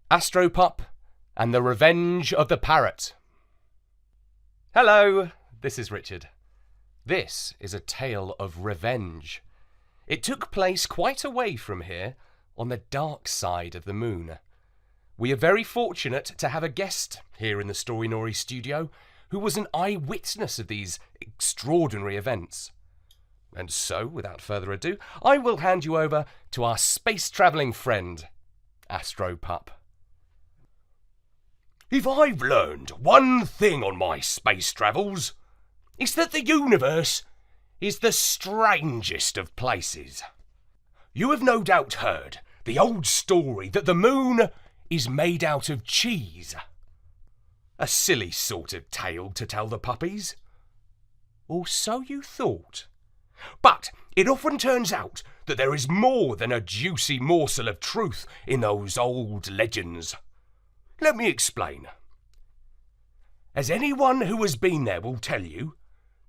Astropup and the Revenge of the Parrot. Hello, this is Richard. This is a tale of revenge. It took place quite away from here, on the dark side of the moon. We are very fortunate to have a guest here in the Storynory studio who was an eyewitness of these extraordinary events. And so, without further ado, I will hand you over to our space-travelling friend, Astropup. If I've learned one thing on my space travels, it's that the universe is the strangest of places. You have no doubt heard the old story that the moon is made out of cheese. A silly sort of tale to tell the puppies. Or so you thought. But it often turns out that there is more than a juicy morsel of truth in those old legends. Let me explain. As anyone who has been there will tell you,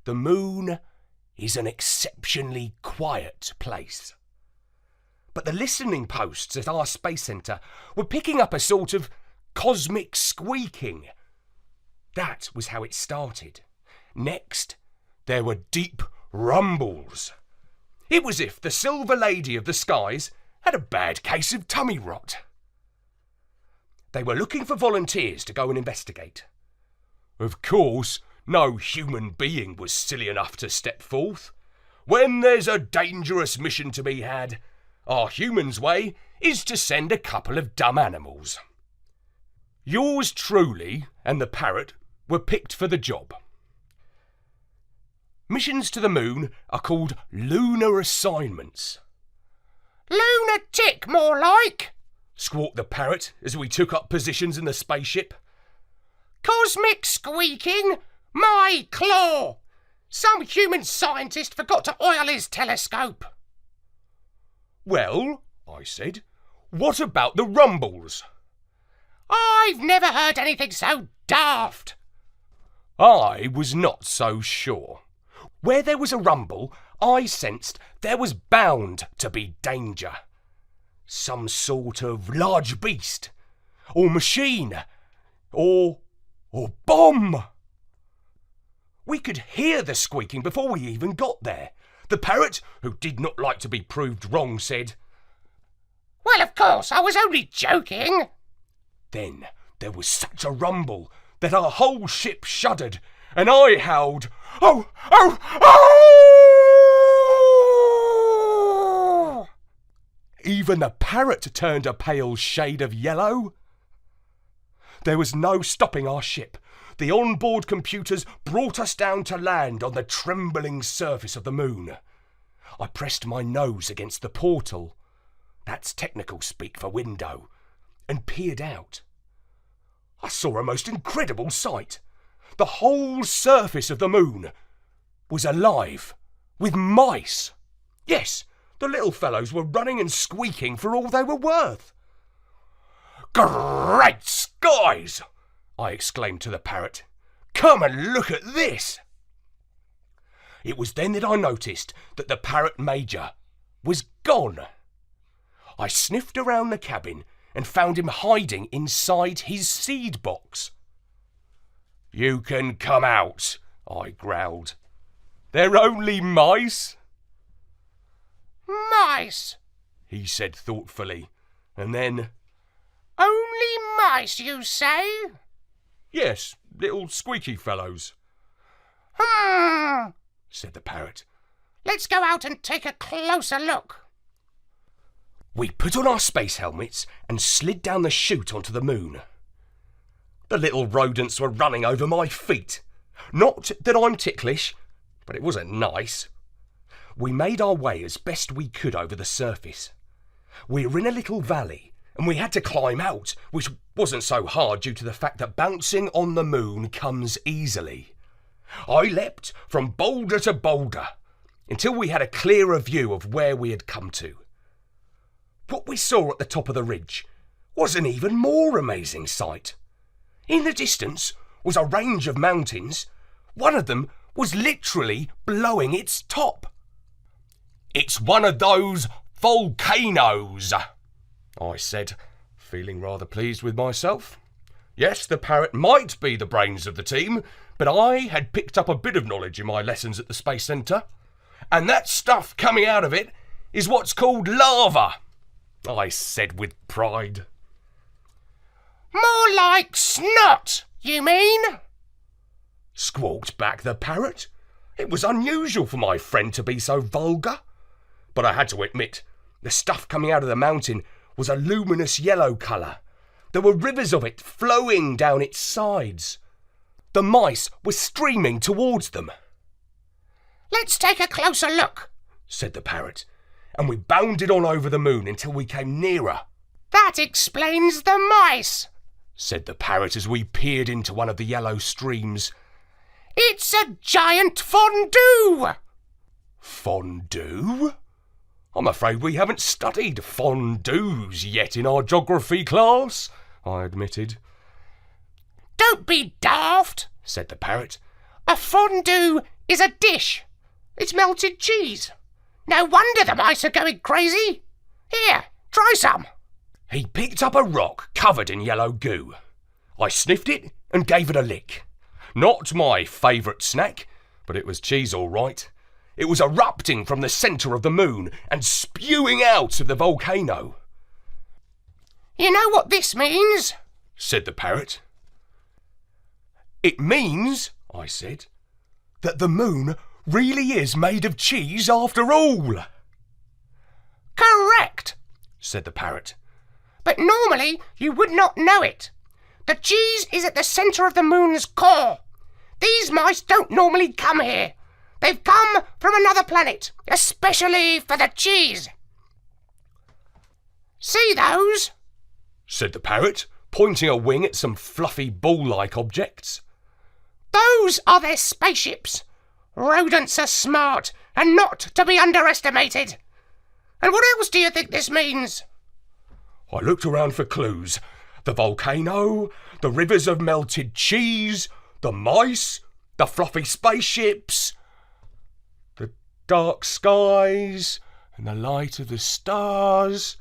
the moon is an exceptionally quiet place. But the listening posts at our space centre were picking up a sort of cosmic squeaking. That was how it started. Next, there were deep rumbles. It was as if the Silver Lady of the Skies had a bad case of tummy rot. They were looking for volunteers to go and investigate. Of course, no human being was silly enough to step forth. When there's a dangerous mission to be had, our human's way is to send a couple of dumb animals. Yours truly and the parrot were picked for the job. Missions to the moon are called lunar assignments. Lunatic, more like, squawked the parrot as we took up positions in the spaceship. Cosmic squeaking, my claw! Some human scientist forgot to oil his telescope. Well, I said, what about the rumbles? I've never heard anything so daft. I was not so sure. Where there was a rumble, I sensed there was bound to be danger. Some sort of large beast, or machine, or bomb. We could hear the squeaking before we even got there. The parrot, who did not like to be proved wrong, said, "Well, of course, I was only joking." Then there was such a rumble that our whole ship shuddered, and I howled, "Oh, oh, oh!" Even the parrot turned a pale shade of yellow. There was no stopping our ship. The onboard computers brought us down to land on the trembling surface of the moon. I pressed my nose against the portal, that's technical speak for window, and peered out. I saw a most incredible sight. The whole surface of the moon was alive with mice. Yes, the little fellows were running and squeaking for all they were worth. "Great skies!" I exclaimed to the parrot. "Come and look at this!" It was then that I noticed that the parrot major was gone. I sniffed around the cabin and found him hiding inside his seed box. "You can come out," I growled. "They're only mice." Mice, he said thoughtfully, and then, only mice, you say? "Yes, little squeaky fellows," said the parrot. Let's go out and take a closer look. We put on our space helmets and slid down the chute onto the moon. The little rodents were running over my feet. Not that I'm ticklish, but it wasn't nice. We made our way as best we could over the surface. We were in a little valley, and we had to climb out, which wasn't so hard due to the fact that bouncing on the moon comes easily. I leapt from boulder to boulder until we had a clearer view of where we had come to. What we saw at the top of the ridge was an even more amazing sight. In the distance was a range of mountains. One of them was literally blowing its top. "It's one of those volcanoes," I said, feeling rather pleased with myself. Yes, the parrot might be the brains of the team, but I had picked up a bit of knowledge in my lessons at the Space Centre, and that stuff coming out of it is what's called lava, I said with pride. More like snot, you mean? Squawked back the parrot. It was unusual for my friend to be so vulgar, but I had to admit, the stuff coming out of the mountain was a luminous yellow colour. There were rivers of it flowing down its sides. The mice were streaming towards them. Let's take a closer look, said the parrot, and we bounded on over the moon until we came nearer. That explains the mice, said the parrot as we peered into one of the yellow streams. It's a giant fondue! Fondue? I'm afraid we haven't studied fondues yet in our geography class, I admitted. Don't be daft, said the parrot. A fondue is a dish. It's melted cheese. No wonder the mice are going crazy. Here, try some. He picked up a rock covered in yellow goo. I sniffed it and gave it a lick. Not my favourite snack, but it was cheese all right. It was erupting from the centre of the moon and spewing out of the volcano. You know what this means? Said the parrot. It means, I said, that the moon really is made of cheese after all. Correct, said the parrot. But normally you would not know it. The cheese is at the centre of the moon's core. These mice don't normally come here. They've come from another planet, especially for the cheese. See those? Said the parrot, pointing a wing at some fluffy ball-like objects. Those are their spaceships. Rodents are smart and not to be underestimated. And what else do you think this means? I looked around for clues. The volcano, the rivers of melted cheese, the mice, the fluffy spaceships, the dark skies, and the light of the stars.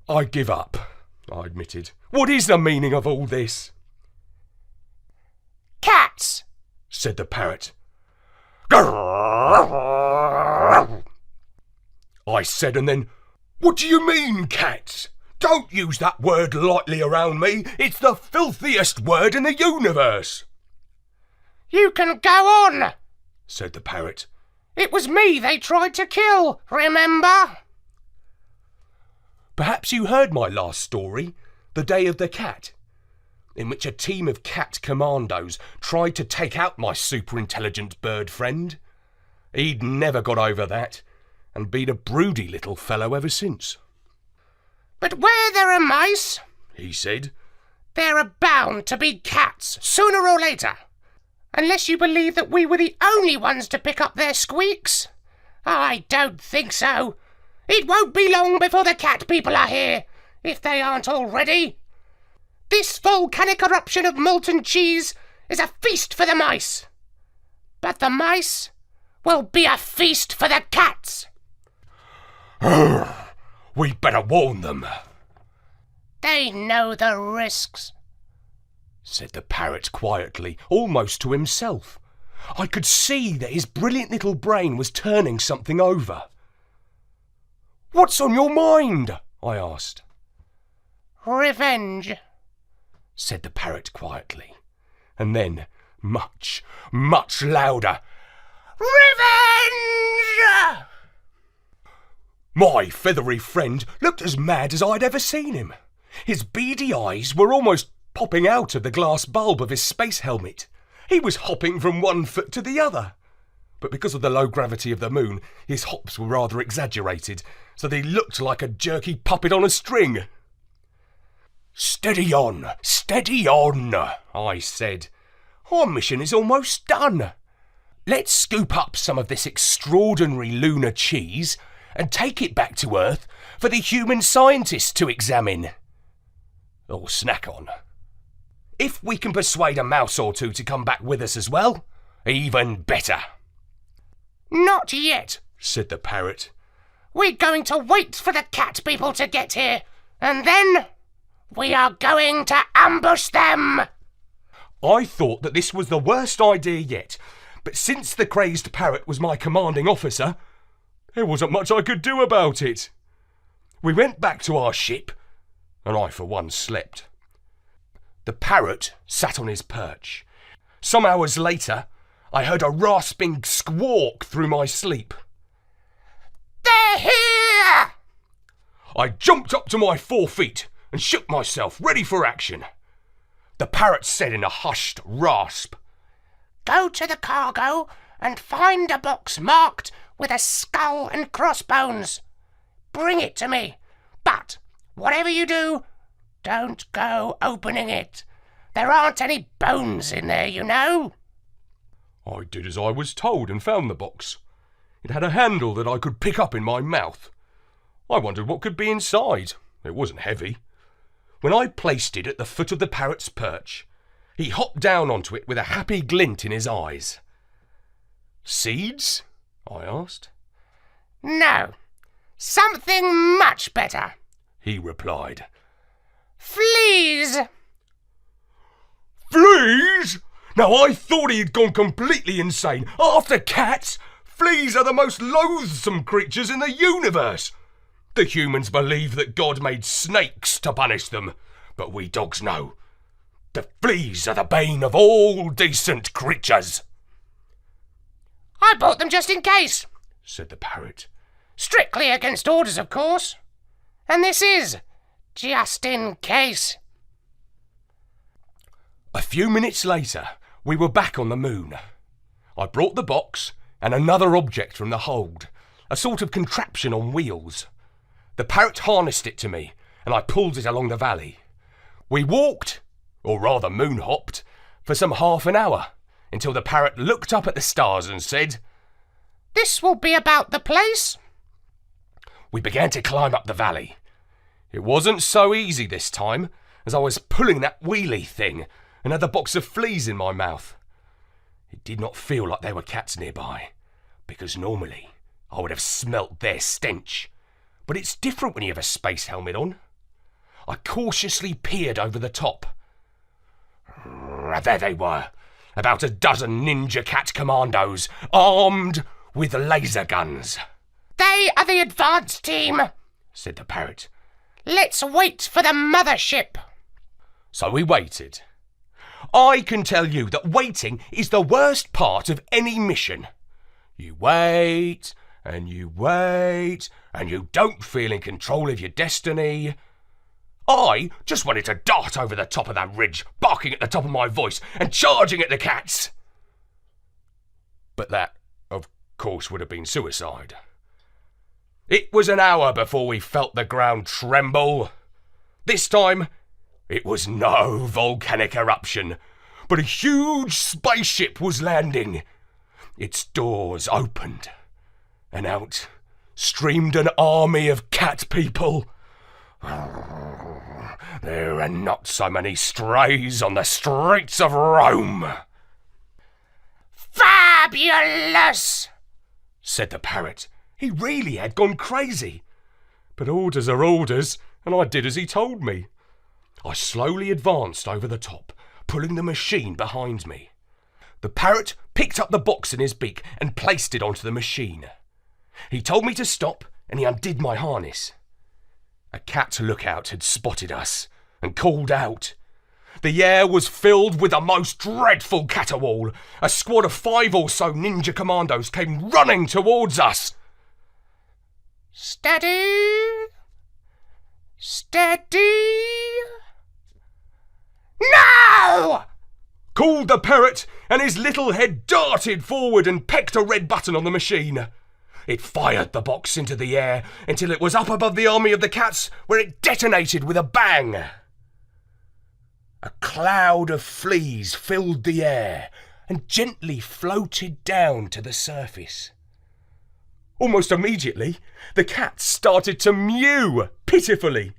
I give up, I admitted. What is the meaning of all this? Cats, said the parrot. I said, and then, what do you mean, cats? Don't use that word lightly around me. It's the filthiest word in the universe. You can go on, said the parrot. It was me they tried to kill, remember? Perhaps you heard my last story, The Day of the Cat, in which a team of cat commandos tried to take out my super-intelligent bird friend. He'd never got over that, and been a broody little fellow ever since. But where there are mice, he said, there are bound to be cats, sooner or later. Unless you believe that we were the only ones to pick up their squeaks. I don't think so. It won't be long before the cat people are here, if they aren't already. This volcanic eruption of molten cheese is a feast for the mice. But the mice will be a feast for the cats. We'd better warn them. They know the risks, said the parrot quietly, almost to himself. I could see that his brilliant little brain was turning something over. What's on your mind? I asked. Revenge, said the parrot quietly, and then, much, much louder, Revenge! My feathery friend looked as mad as I'd ever seen him. His beady eyes were almost popping out of the glass bulb of his space helmet. He was hopping from one foot to the other. But because of the low gravity of the moon, his hops were rather exaggerated, so that he looked like a jerky puppet on a string. Steady on, I said. Our mission is almost done. Let's scoop up some of this extraordinary lunar cheese and take it back to Earth for the human scientists to examine. Or snack on. If we can persuade a mouse or two to come back with us as well, even better. Not yet, said the parrot. We're going to wait for the cat people to get here. And then we are going to ambush them. I thought that this was the worst idea yet, but since the crazed parrot was my commanding officer, there wasn't much I could do about it. We went back to our ship, and I for one slept. The parrot sat on his perch. Some hours later, I heard a rasping squawk through my sleep. They're here! I jumped up to my 4 feet and shook myself, ready for action. The parrot said in a hushed rasp, Go to the cargo and find a box marked with a skull and crossbones. Bring it to me, but whatever you do, don't go opening it. There aren't any bones in there, you know. I did as I was told and found the box. It had a handle that I could pick up in my mouth. I wondered what could be inside. It wasn't heavy. When I placed it at the foot of the parrot's perch, he hopped down onto it with a happy glint in his eyes. Seeds? I asked. No, something much better, he replied. Fleas! Fleas? Now I thought he had gone completely insane. After cats, fleas are the most loathsome creatures in the universe. The humans believe that God made snakes to punish them, but we dogs know. The fleas are the bane of all decent creatures. I bought them just in case, said the parrot. Strictly against orders, of course. And this is just in case. A few minutes later, we were back on the moon. I brought the box and another object from the hold, a sort of contraption on wheels. The parrot harnessed it to me, and I pulled it along the valley. We walked, or rather moon-hopped, for some half an hour, until the parrot looked up at the stars and said, This will be about the place. We began to climb up the valley. It wasn't so easy this time, as I was pulling that wheelie thing and had the box of fleas in my mouth. It did not feel like there were cats nearby, because normally I would have smelt their stench. But it's different when you have a space helmet on. I cautiously peered over the top. There they were, about a dozen ninja cat commandos, armed with laser guns. They are the advance team, said the parrot. Let's wait for the mothership. So we waited. I can tell you that waiting is the worst part of any mission. You wait, and you wait, and you don't feel in control of your destiny. I just wanted to dart over the top of that ridge, barking at the top of my voice and charging at the cats. But that, of course, would have been suicide. It was an hour before we felt the ground tremble. This time, it was no volcanic eruption, but a huge spaceship was landing. Its doors opened, and out streamed an army of cat people. There are not so many strays on the streets of Rome. Fabulous, said the parrot. He really had gone crazy. But orders are orders, and I did as he told me. I slowly advanced over the top, pulling the machine behind me. The parrot picked up the box in his beak and placed it onto the machine. He told me to stop, and he undid my harness. A cat lookout had spotted us and called out. The air was filled with the most dreadful caterwaul. A squad of 5 or so ninja commandos came running towards us. Steady. Steady. No! Called the parrot, and his little head darted forward and pecked a red button on the machine. It fired the box into the air until it was up above the army of the cats, where it detonated with a bang. A cloud of fleas filled the air and gently floated down to the surface. Almost immediately, the cats started to mew pitifully.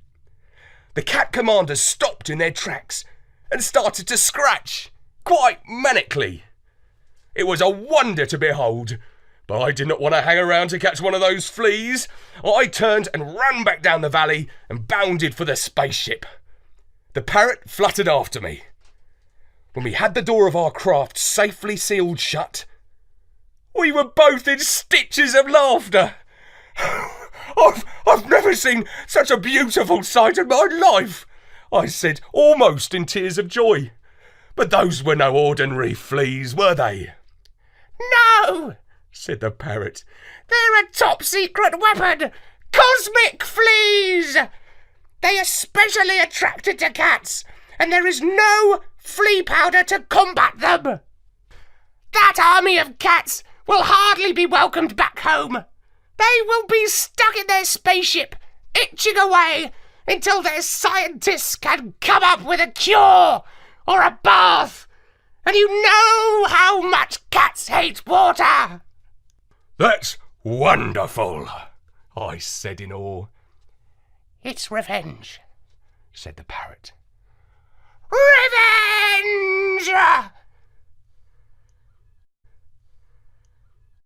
The cat commanders stopped in their tracks and started to scratch, quite manically. It was a wonder to behold, But I did not want to hang around to catch one of those fleas. I turned and ran back down the valley and bounded for the spaceship. The parrot fluttered after me. When we had the door of our craft safely sealed shut, we were both in stitches of laughter. I've never seen such a beautiful sight in my life, I said, almost in tears of joy. But those were no ordinary fleas, were they? No, said the parrot. they're a top-secret weapon! Cosmic fleas! They are specially attracted to cats, and there is no flea powder to combat them. That army of cats will hardly be welcomed back home. They will be stuck in their spaceship, itching away until their scientists can come up with a cure or a bath. And you know how much cats hate water. That's wonderful, I said in awe. It's revenge, said the parrot.